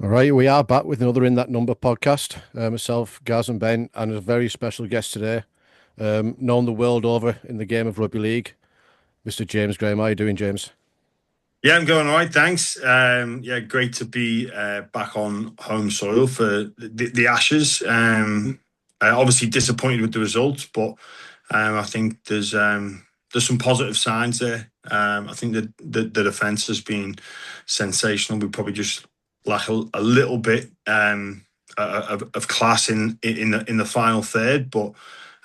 All right, we are back with another In That Number podcast. Myself, Gaz, and Ben, and a very special guest today, known the world over in the game of rugby league, Mr. James Graham. How are you doing, James? Yeah, I'm going all right, thanks. Yeah, great to be back on home soil for the Ashes. Obviously disappointed with the results, but I think there's some positive signs there. I think that the defence has been sensational. We probably just lack a little bit of class in the final third, but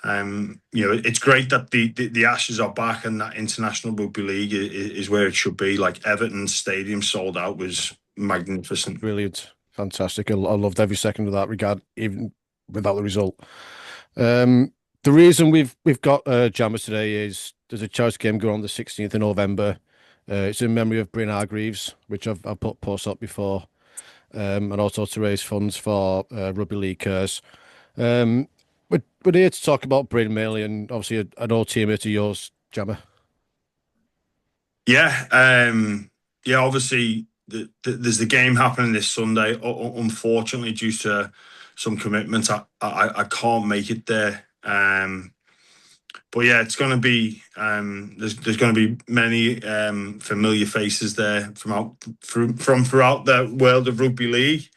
it's great that the Ashes are back and that International Rugby League is where it should be. Like Everton's stadium sold out was magnificent. Brilliant, fantastic. I loved every second of that regard, even without the result. Um, the reason we've got Jammers today is there's a charity game going on the 16th of November. It's in memory of Bryn Hargreaves, which I've put posts up before, and also to raise funds for Rugby League Cares. We're here to talk about Bryn mainly, and obviously an old teammate of yours, Jammer. Yeah, yeah. Obviously, there's the game happening this Sunday. Unfortunately, due to some commitments, I can't make it there. But yeah, it's going to be there's going to be many familiar faces there from throughout the world of rugby league,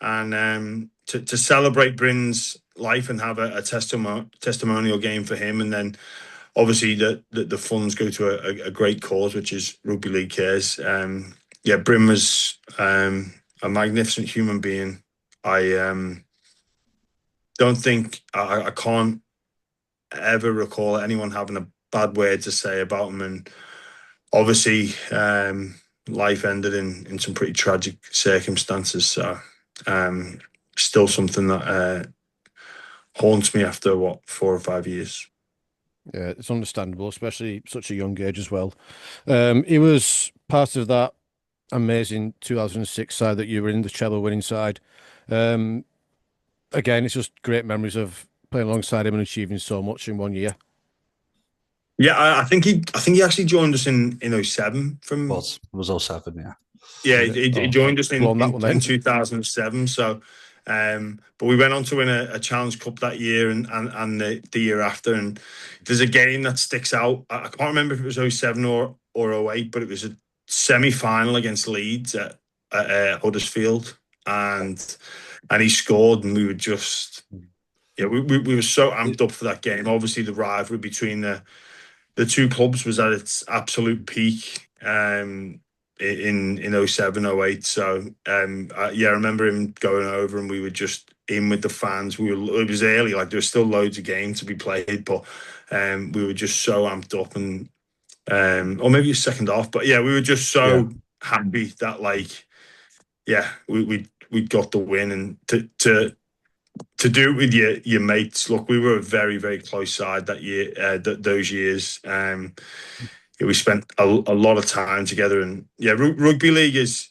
and to celebrate Bryn's life and have a testimonial game for him, and then obviously the funds go to a great cause, which is Rugby League Cares. Yeah, Bryn was a magnificent human being. I don't think I can't ever recall anyone having a bad word to say about him. And obviously, life ended in some pretty tragic circumstances. So, um, still something that haunts me after 4 or 5 years. Yeah, it's understandable, especially such a young age as well. He was part of that amazing 2006 side that you were in, the treble winning side. Um, Again, it's just great memories of playing alongside him and achieving so much in 1 year. Yeah, I think he actually joined us in '07 from. Was oh 07, yeah. Yeah, Was he, it? he Oh, joined us I've in, blown that in, one in then. 2007. So, but we went on to win a Challenge Cup that year and the year after. And there's a game that sticks out. I can't remember if it was '07 or '08, but it was a semi final against Leeds at Huddersfield. And he scored, and we were just, yeah, we were so amped up for that game. Obviously, the rivalry between the two clubs was at its absolute peak in '07, '08. So yeah, I remember him going over and we were just in with the fans. It was early, like there was still loads of games to be played, but we were just so amped up. And or maybe a second half, but yeah, we were just Yeah. so happy that, like, yeah, we got the win. And to do it with your mates. Look, we were a very very close side that year, those years. Yeah, we spent a lot of time together, and yeah, rugby league is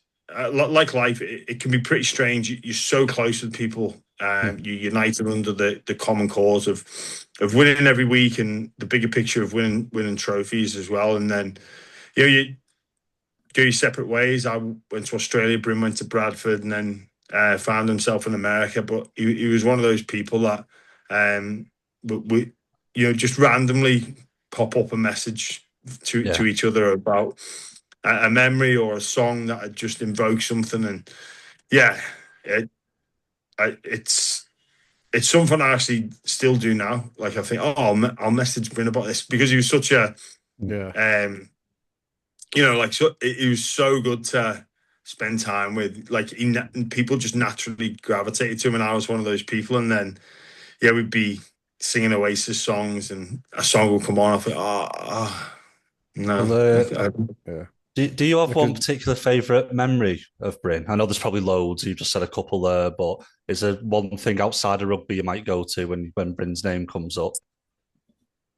like life. It can be pretty strange. You're so close with people. Mm. You united under the common cause of winning every week, and the bigger picture of winning trophies as well. And then you go your separate ways. I went to Australia. Bryn went to Bradford, and then found himself in America. But he was one of those people that we just randomly pop up a message to Yeah. each other about a memory or a song that had just invoked something. And yeah, it, it's something I actually still do now. Like, I think, oh, I'll message Bryn about this, because he was such a Yeah. um like, so it was so good to spend time with. Like, people just naturally gravitated to him, and I was one of those people. And then yeah, we'd be singing Oasis songs, and a song will come on. I think, no, Well, Yeah. do you have I one could. particular favourite memory of Bryn? I know there's probably loads. You just said a couple there, but is there one thing outside of rugby you might go to when Bryn's name comes up?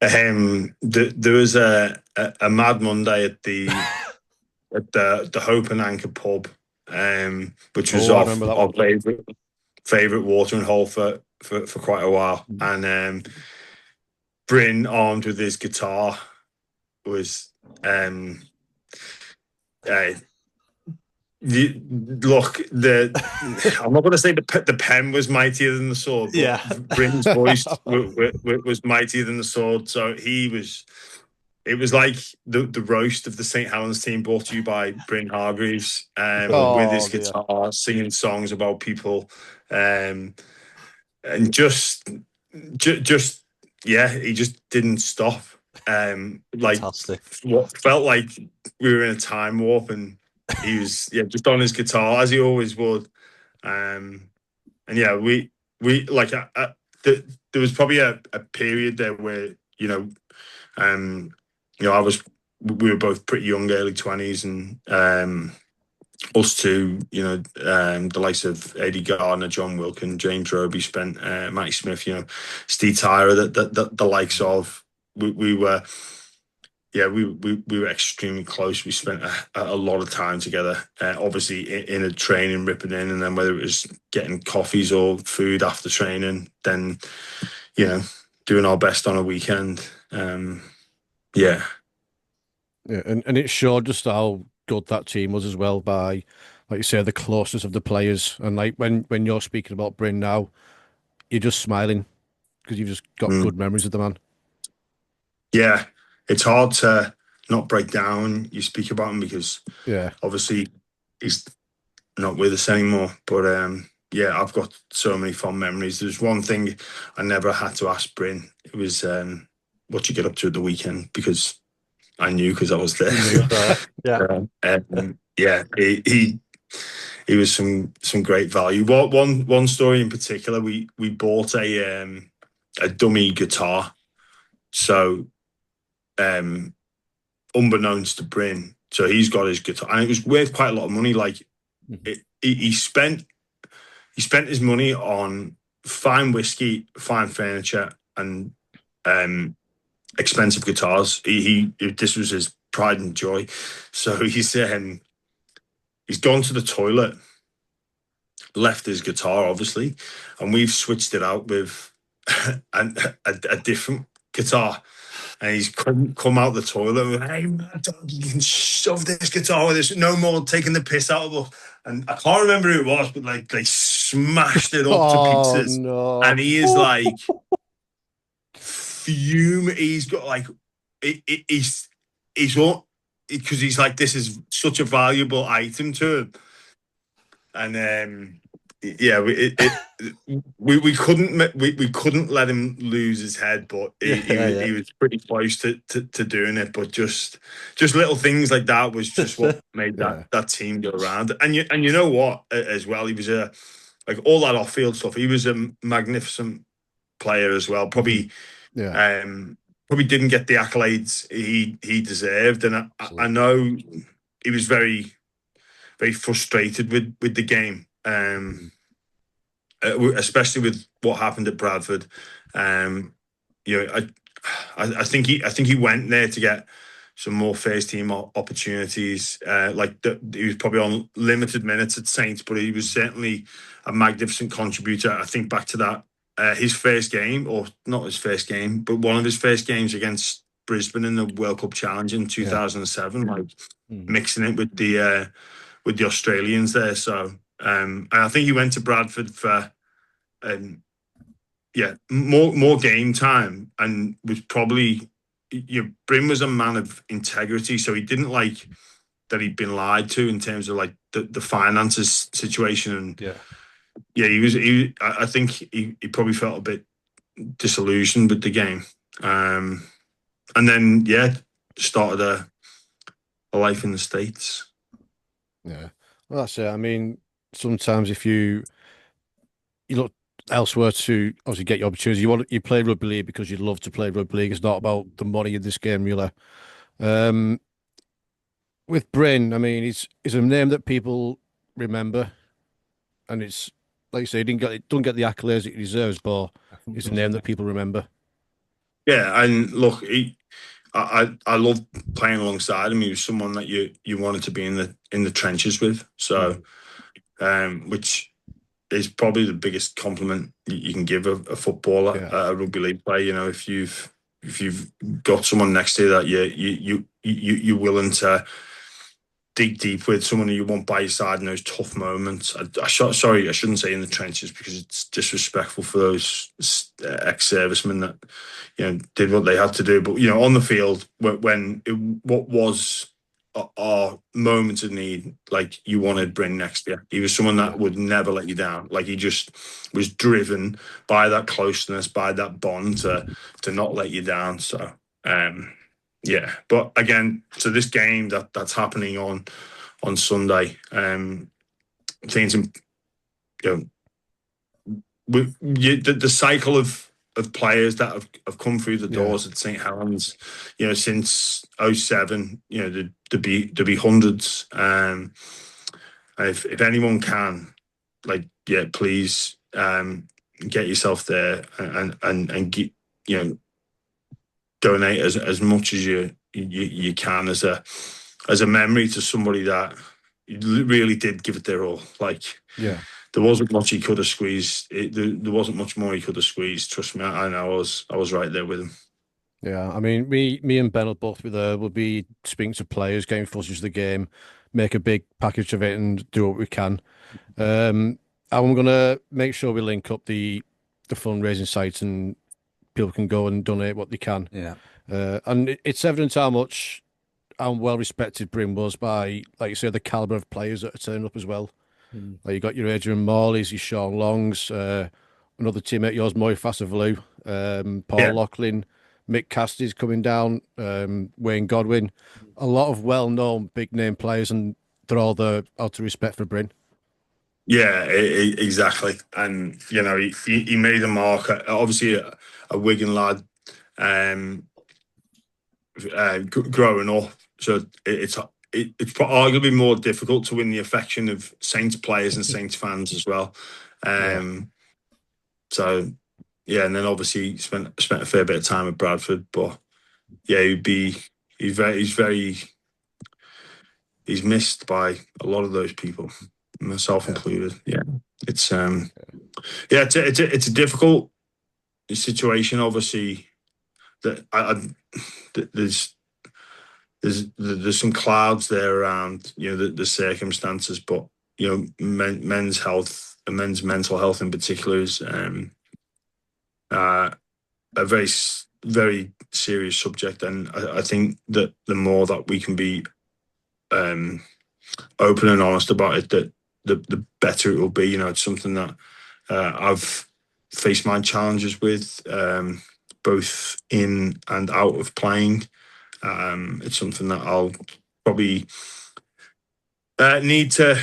there was a Mad Monday at the Hope and Anchor pub, which was Oh, I remember that our one. favorite watering hole for quite a while. And Bryn, armed with his guitar, was um, uh, Look, I'm not going to say the pen was mightier than the sword, but Yeah. Bryn's voice was mightier than the sword. So he was. It was like the roast of the St. Helens team, brought to you by Bryn Hargreaves, with his Oh dear. guitar, singing songs about people, and just yeah, he just didn't stop. Like Fantastic. what felt like we were in a time warp, and he was just on his guitar as he always would. And yeah, we like there was probably a period there where I was we were both pretty young, early 20s, and us two, the likes of Eddie Gardner, John Wilkin, James Roby spent, Matty Smith, Steve Tyra, the likes of, we were, we were extremely close. We spent a lot of time together, obviously in a training, ripping in, and then whether it was getting coffees or food after training, then, doing our best on a weekend. Yeah. Yeah, and it showed just how good that team was as well by, like you say, the closeness of the players. And like when you're speaking about Bryn now, you're just smiling because you've just got Mm. good memories of the man. Yeah. It's hard to not break down. You speak about him because Yeah, obviously he's not with us anymore. But yeah, I've got so many fond memories. There's one thing I never had to ask Bryn. It was what you get up to at the weekend, because I knew, because I was there. you knew. Yeah. Yeah, he was some great value. One story in particular, we bought a dummy guitar. So unbeknownst to Bryn, so he's got his guitar, and it was worth quite a lot of money. Like he spent his money on fine whiskey, fine furniture, and expensive guitars. This was his pride and joy. So he's gone to the toilet, left his guitar, obviously, and we've switched it out with a different guitar. And he's come out the toilet and went, "Hey, man, you can shove this guitar with this. No more taking the piss out of us." And I can't remember who it was, but like they smashed it up to Oh pieces. no. And he is like fume. He's got like he's all, because he's like, this is such a valuable item to him. And yeah, we couldn't let him lose his head, but he was pretty close to doing it. But just little things like that was just what made that team go around. And you know what, as well, he was like all that off field stuff. He was a magnificent player as well. Probably probably didn't get the accolades he deserved, and I know he was very, very frustrated with the game. Especially with what happened at Bradford. I think he went there to get some more first team opportunities. He was probably on limited minutes at Saints, but he was certainly a magnificent contributor. I think back to that, his first game, or not his first game, but one of his first games against Brisbane in the World Cup Challenge in 2007, like mixing it with the Australians there. So and I think he went to Bradford for more game time, and was probably, Bryn was a man of integrity, so he didn't like that he'd been lied to in terms of like the finances situation. And I think he probably felt a bit disillusioned with the game, and then started a life in the States. Yeah, well, that's it. I mean, sometimes if you look elsewhere to obviously get your opportunities, you play rugby league because you love to play rugby league. It's not about the money in this game, really. With Bryn, I mean, he's a name that people remember, and it's like you say, he don't get the accolades that he deserves, but it's a name that people remember. Yeah, and look, I love playing alongside him. He was someone that you wanted to be in the trenches with. So, which is probably the biggest compliment you can give a footballer, a rugby league player. If you've got someone next to you that you're willing to dig deep with someone who you want by your side in those tough moments. Sorry, I shouldn't say in the trenches because it's disrespectful for those ex-servicemen that did what they had to do. But on the field, what was our moments of need, like you wanted Bryn next year. He was someone that would never let you down. Like he just was driven by that closeness, by that bond to not let you down. So. Yeah, but again, so this game that's happening on Sunday, things, the cycle of players that have come through the doors at St. Helens, since 07, there'd be hundreds. And if anyone can, please get yourself there and get, donate as much as you can as a memory to somebody that really did give it their all. There wasn't much he could have squeezed. There wasn't much more he could have squeezed. Trust me, I know I was right there with him. Yeah, I mean, me and Ben will both be there. We'll be speaking to players, getting footage of the game, make a big package of it, and do what we can. I'm gonna make sure we link up the fundraising site and people can go and donate what they can. Yeah. And it's evident how well respected Bryn was by, like you say, the caliber of players that are turning up as well. Like you got your Adrian Morleys, your Sean Longs, another teammate of yours, Moy Fassavallou, Paul Loughlin, Mick Cassidy's coming down, Wayne Godwin, a lot of well-known big-name players, and they're all there out of respect for Bryn. Yeah, exactly. And he made a mark. Obviously, a Wigan lad, growing up, so it's arguably more difficult to win the affection of Saints players and Saints fans as well. So yeah, and then obviously spent a fair bit of time at Bradford, but yeah, he's missed by a lot of those people, myself included. Yeah, it's it's a difficult situation. Obviously, that there's some clouds there around the circumstances, but men's health and men's mental health in particular is a very very serious subject, and I think that the more that we can be open and honest about it, that the better it will be. It's something that I've faced my challenges with, both in and out of playing. It's something that I'll probably need to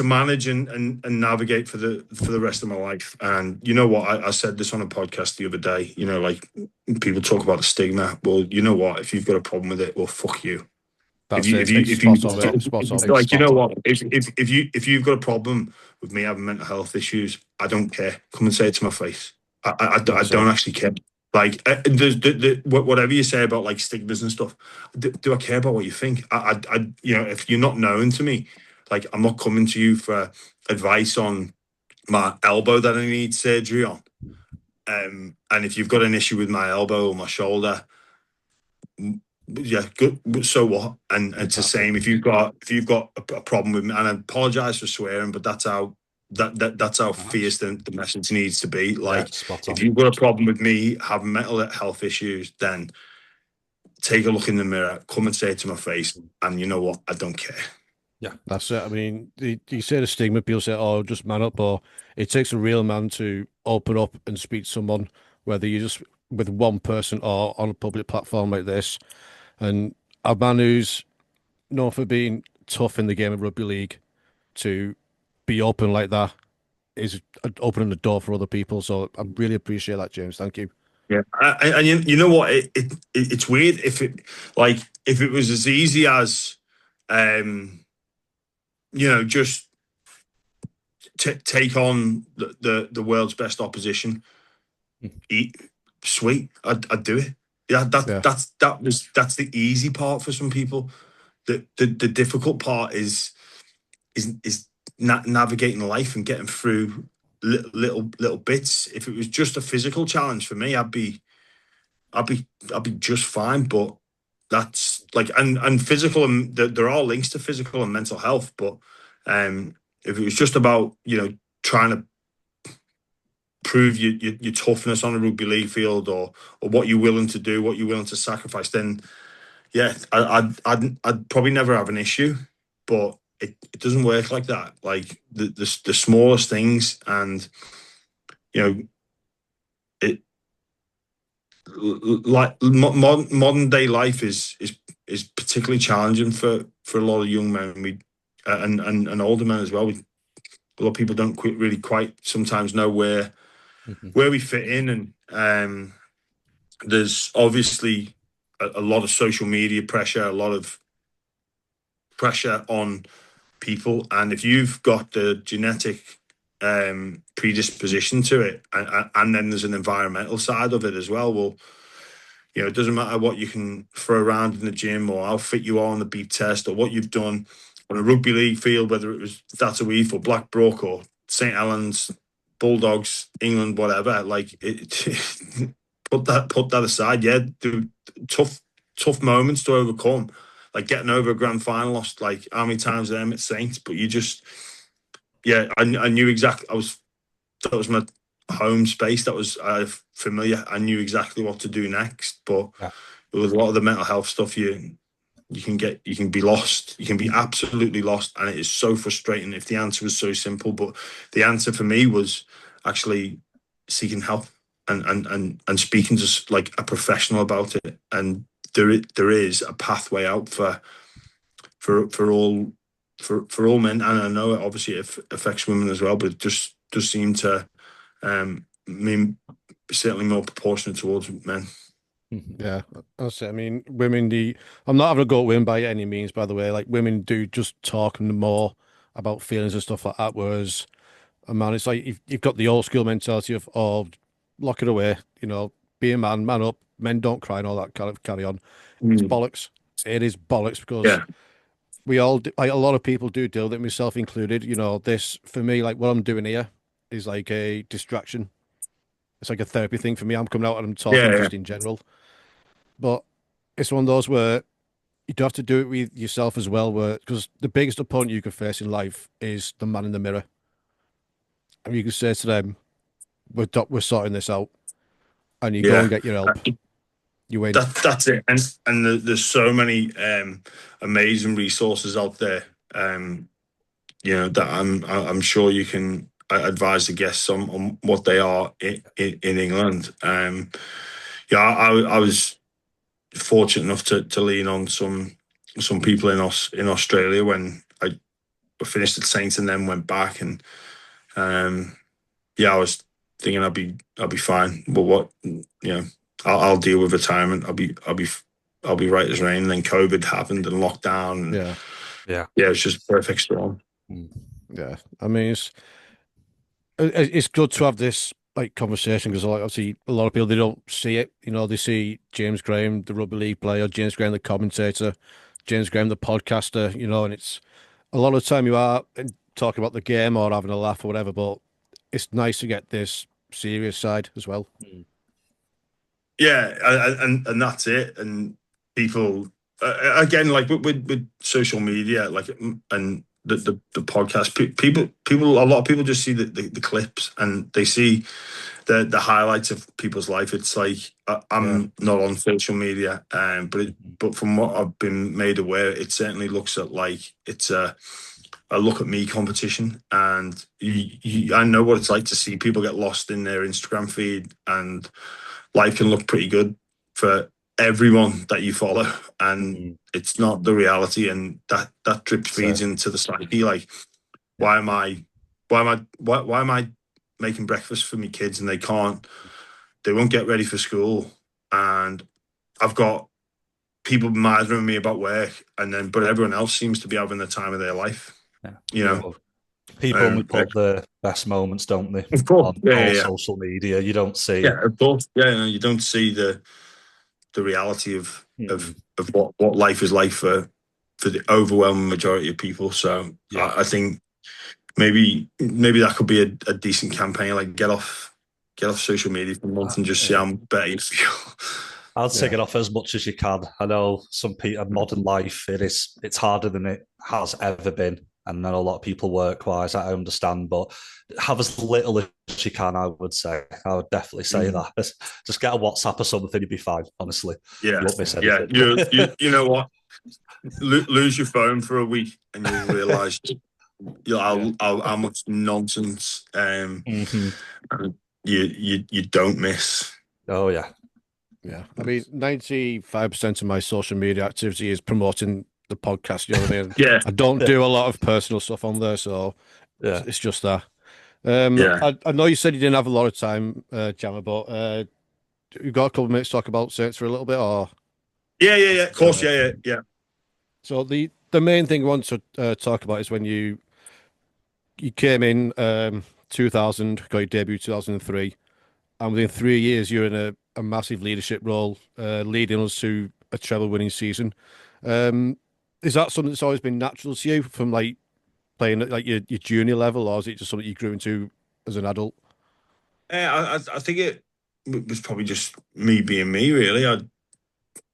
manage and navigate for the rest of my life. And you know what? I said this on a podcast the other day. Like people talk about the stigma. Well, you know what? If you've got a problem with it, well, fuck you. That's If you've got a problem with me having mental health issues, I don't care. Come and say it to my face. I don't actually care. Like whatever you say about like stigmas and stuff, do I care about what you think? If you're not known to me, like I'm not coming to you for advice on my elbow that I need surgery on. And if you've got an issue with my elbow or my shoulder, yeah, good. So what? And it's the same. If you've got a problem with me, and I apologize for swearing, but that's how fierce the message needs to be. Like, if you've got a problem with me having mental health issues, then take a look in the mirror, come and say it to my face, and you know what? I don't care. Yeah, that's it. I mean, you say the stigma, people say, "Oh, just man up," or it takes a real man to open up and speak to someone, whether you're just with one person or on a public platform like this. And a man who's known for being tough in the game of rugby league to be open like that is opening the door for other people. So I really appreciate that, James. Thank you. Yeah, and you know what? It's weird if it was as easy as, just take on the world's best opposition. Sweet, I'd do it. Yeah, that's the easy part for some people. The difficult part is navigating life and getting through little bits. If it was just a physical challenge for me, I'd be just fine. But that's like and physical, and there are links to physical and mental health, but if it was just about trying to prove your toughness on a rugby league field, or what you're willing to do, what you're willing to sacrifice, then yeah, I'd probably never have an issue. But it doesn't work like that. Like the smallest things, and you know it like modern day life is particularly challenging for a lot of young men. And older men as well. A lot of people don't really quite sometimes know where we fit in, and there's obviously a lot of social media pressure, a lot of pressure on people, and if you've got the genetic predisposition to it, and then there's an environmental side of it as well. Well, it doesn't matter what you can throw around in the gym, or how fit you are on the beep test, or what you've done on a rugby league field, whether it was Tataouif or Blackbrook or St Helens, Bulldogs, England, whatever. Like put that aside. Yeah, tough moments to overcome, like getting over a grand final loss, like how many times them at Saints. But you just, yeah, I knew exactly. That was my home space. That was familiar. I knew exactly what to do next. But with a lot of the mental health stuff, you can be lost. You can be absolutely lost, and it is so frustrating if the answer was so simple. But the answer for me was actually seeking help and speaking to like a professional about it. And there is a pathway out for all men, and I know obviously it affects women as well, but it just does seem to mean certainly more proportionate towards men. Yeah, that's it. I mean, women, I'm not having a go at women by any means, by the way. Like, women do just talk more about feelings and stuff like that. Whereas a man, it's like you've got the old school mentality of, oh, lock it away, be a man, man up, men don't cry and all that kind of carry on. It's bollocks. It is bollocks because Yeah, we all, like, a lot of people do deal with it, myself included. This for me, like what I'm doing here is like a distraction. It's like a therapy thing for me. I'm coming out and I'm talking yeah, just in general. But it's one of those where you do have to do it with yourself as well, where because the biggest opponent you can face in life is the man in the mirror. And you can say to them, we're sorting this out, and you go and yeah. get your help. You win. That's it. And there's so many amazing resources out there. That I'm sure you can advise the guests on what they are in England. Yeah, I was fortunate enough to lean on some people in Australia when I finished at Saints and then went back, and yeah, I was thinking I'll be fine. But I'll deal with retirement. I'll be right as rain. And then COVID happened and lockdown. And yeah, it's just a perfect storm. Yeah. I mean, it's good to have this like conversation because obviously a lot of people they don't see it. They see James Graham, the rugby league player, James Graham, the commentator, James Graham, the podcaster. And it's a lot of the time you are talking about the game or having a laugh or whatever, but it's nice to get this serious side as well. Yeah, and that's it. And people again, like with social media, like and the podcast, people, a lot of people just see the clips, and they see the highlights of people's life. It's like I'm not on social media, but from what I've been made aware, it certainly looks at like it's a look at me competition, and I know what it's like to see people get lost in their Instagram feed, and life can look pretty good for everyone that you follow, and it's not the reality, and that drip feeds into the psyche. Like, why am I making breakfast for my kids and they won't get ready for school, and I've got people mithering me about work, but everyone else seems to be having the time of their life. People only put the best moments, don't they? Of course, on social media. You don't see. Yeah, of course. Yeah, you don't see the reality of what life is like for the overwhelming majority of people. So I think maybe that could be a decent campaign. Like get off social media for a month and just see how better you feel. I'd take it off as much as you can. I know some people, modern life, it's harder than it has ever been. And I know a lot of people work wise, I understand, but have as little as you can, I would say. I would definitely say that. Just get a WhatsApp or something, you'll be fine, honestly. Yeah, You won't miss yeah. anything. You know what? Lose your phone for a week, and you'll realise how much nonsense you don't miss. Oh, yeah. Yeah. I mean, 95% of my social media activity is promoting the podcast. You know what I mean? Yeah, I don't do a lot of personal stuff on there, so Yeah. it's just that. yeah, I know you said you didn't have a lot of time, Jammer, but you got a couple of minutes to talk about Saints for a little bit, or yeah. Of course, yeah. so the main thing I want to talk about is when you came in 2000, got your debut 2003, and within 3 years you're in a massive leadership role, leading us to a treble-winning season. Is that something that's always been natural to you from like playing at like your junior level, or is it just something you grew into as an adult? I think it was probably just me being me. Really, I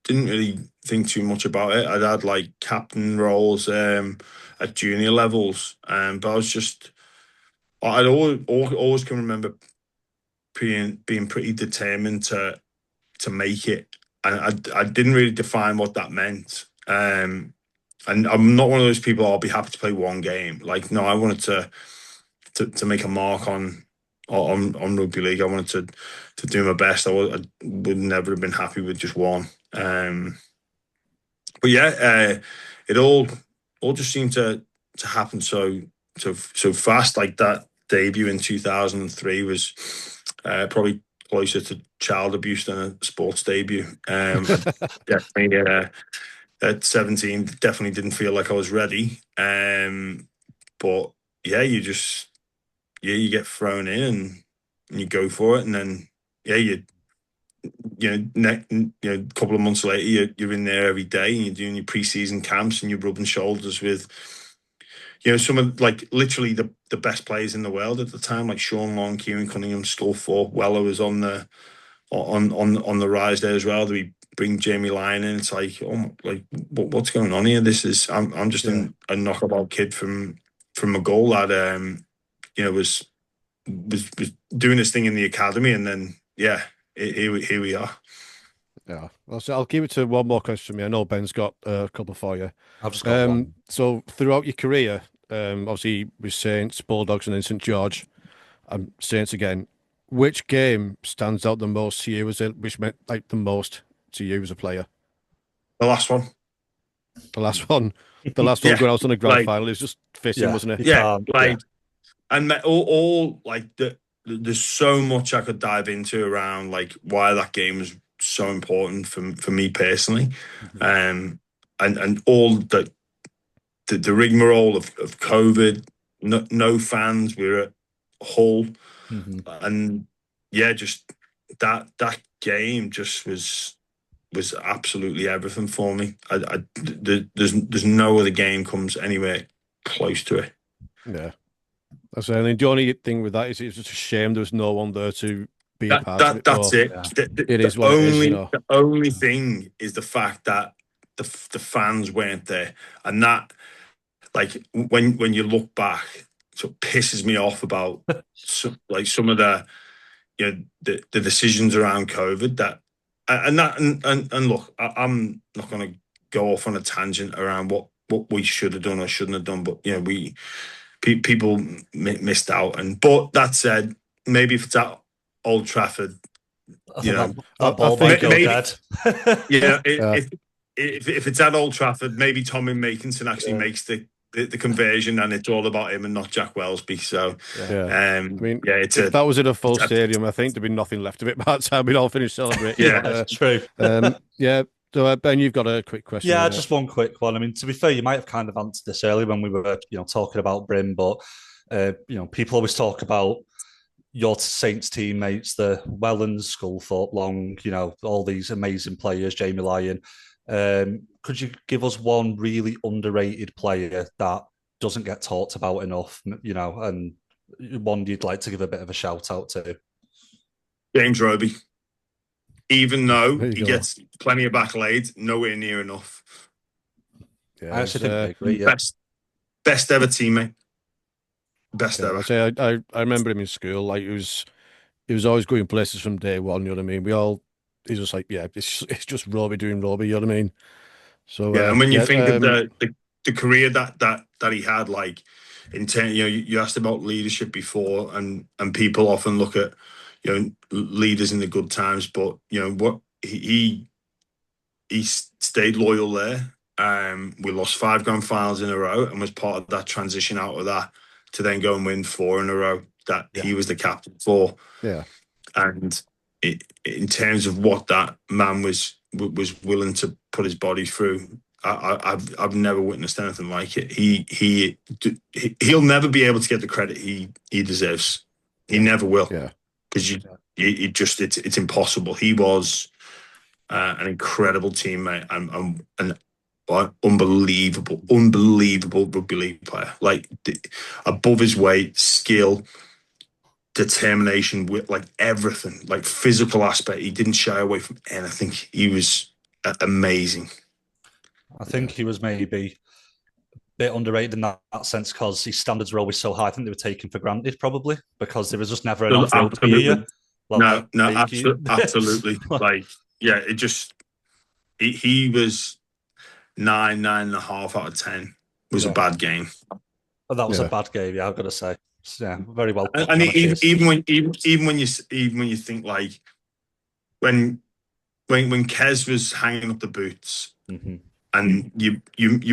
didn't really think too much about it. I'd had like captain roles at junior levels, but I was just I'd always can remember being pretty determined to make it, and I didn't really define what that meant. And I'm not one of those people. I'll be happy to play one game. Like no, I wanted to make a mark on rugby league. I wanted to do my best. I would never have been happy with just one. But yeah, it all just seemed to happen so fast. Like that debut in 2003 was probably closer to child abuse than a sports debut. I definitely at 17 definitely didn't feel like I was ready. But yeah, you get thrown in and you go for it, and then yeah, a couple of months later, you're in there every day, and you're doing your pre-season camps, and you're rubbing shoulders with some of like literally the best players in the world at the time, like Sean Long, Kieran Cunningham, Sculthorpe, Weller was on the rise there as well. Do we bring Jamie Lyon in? It's like, like what's going on here? I'm just a knockabout kid from a goal that was doing this thing in the academy, and then here we are. Yeah. Well, so I'll keep it to one more question for me. I know Ben's got a couple for you. I've just got one. So throughout your career, obviously with Saints, Bulldogs, and then St George, and Saints again, which game stands out the most to you which meant like the most to you as a player? The last one. The last one. The last one Yeah, going out on the grand like, final. It was just fitting, wasn't it? Yeah, and all like there's so much I could dive into around like why that game was so important for me personally, and all the rigmarole of COVID, no fans, we were at Hull, and yeah, just that game just was absolutely everything for me. There's no other game comes anywhere close to it. Yeah. That's it. I mean, the only thing with that is it's just a shame there was no one there to be a part of it. That's it. It is what it is, you know. The only thing is the fact that the fans weren't there, and that, like, when you look back, sort of pisses me off about some of the the decisions around COVID and look, I'm not going to go off on a tangent around what we should have done or shouldn't have done, but people missed out. But that said, maybe if it's at Old Trafford, that ball might go dead. If it's at Old Trafford, maybe Tommy Makinson actually makes the conversion, and it's all about him and not Jack Wellesby. So, I mean, if that was in a full stadium, I think there'd be nothing left of it by the time we'd all finished celebrating. Yeah, that's true. So Ben, you've got a quick question. Yeah, just one quick one. I mean, to be fair, you might have kind of answered this earlier when we were, talking about Bryn, but people always talk about your Saints teammates, the Wellens, Sculthorpe, Long, all these amazing players, Jamie Lyon. Could you give us one really underrated player that doesn't get talked about enough, and one you'd like to give a bit of a shout out to? James Roby. even though There you he go. gets plenty of accolades, nowhere near enough. Yeah, I actually think I agree. Yeah. Best ever teammate. Best yeah. ever. I say I remember him in school. Like he was always going places from day one. You know what I mean? He's just like, yeah, it's just Robbie doing Robbie. You know what I mean? So Yeah, and when you yeah, think of the career that he had, like in you asked about leadership before, and people often look at leaders in the good times, but what he stayed loyal there. We lost 5 grand finals in a row, and was part of that transition out of that to then go and win 4 in a row that he was the captain for. yeah, And in terms of what that man was willing to put his body through, I've never witnessed anything like it. He'll never be able to get the credit he deserves. He never will, yeah, because it's impossible. He was an incredible teammate and an unbelievable rugby league player. Like above his weight, skill, determination, with like everything, like physical aspect. He didn't shy away from anything. He was amazing. I think he was maybe a bit underrated in that sense because his standards were always so high. I think they were taken for granted, probably, because there was just never an off-road to hear you. No, absolutely. Like, yeah, it just he was 9.5 out of 10 was a bad game. That was a bad game. Yeah, I've got to say. Yeah, very well put. And even when you think like when Kez was hanging up the boots, and you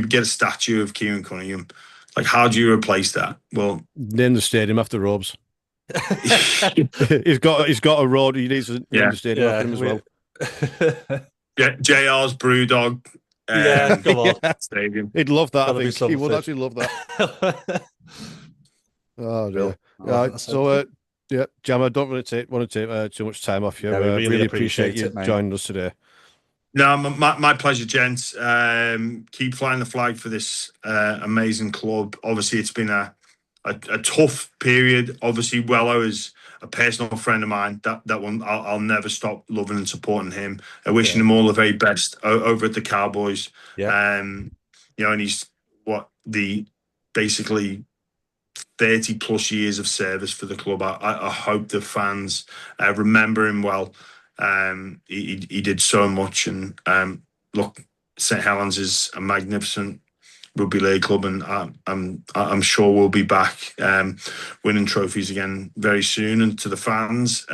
get a statue of Kieran Cunningham, like how do you replace that? Well, name the stadium after Robes. he's got a road. He needs to name the stadium after him as well. Yeah, JR's Brewdog. Come on. Stadium. He'd love that. I think he would actually love that. Oh dear. So yeah, Jam, I don't want to take too much time off you. Yeah, we really appreciate you joining us today. No, my pleasure, gents. Keep flying the flag for this amazing club. Obviously, it's been a tough period. Obviously, Wello is a personal friend of mine. That one, I'll never stop loving and supporting him. I wishing him all the very best over at the Cowboys. Yeah. And he's basically 30 plus years of service for the club. I hope the fans remember him well. He did so much, and look, St Helens is a magnificent rugby league club, and I'm sure we'll be back winning trophies again very soon. And to the fans,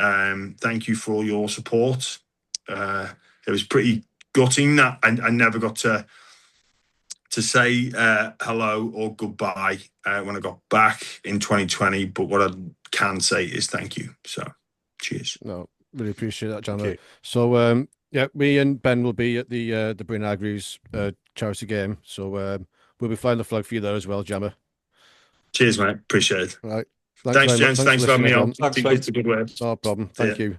thank you for all your support. It was pretty gutting that I never got to say hello or goodbye when I got back in 2020, but what I can say is thank you. So cheers. No, really appreciate that, Jammer. So yeah, me and Ben will be at the Bryn Hargreaves charity game, so we'll be flying the flag for you there as well, Jammer. Cheers, mate. Appreciate it. All right. Thanks, gents. Thanks for having me on. Thanks, mate. No problem. Thank you.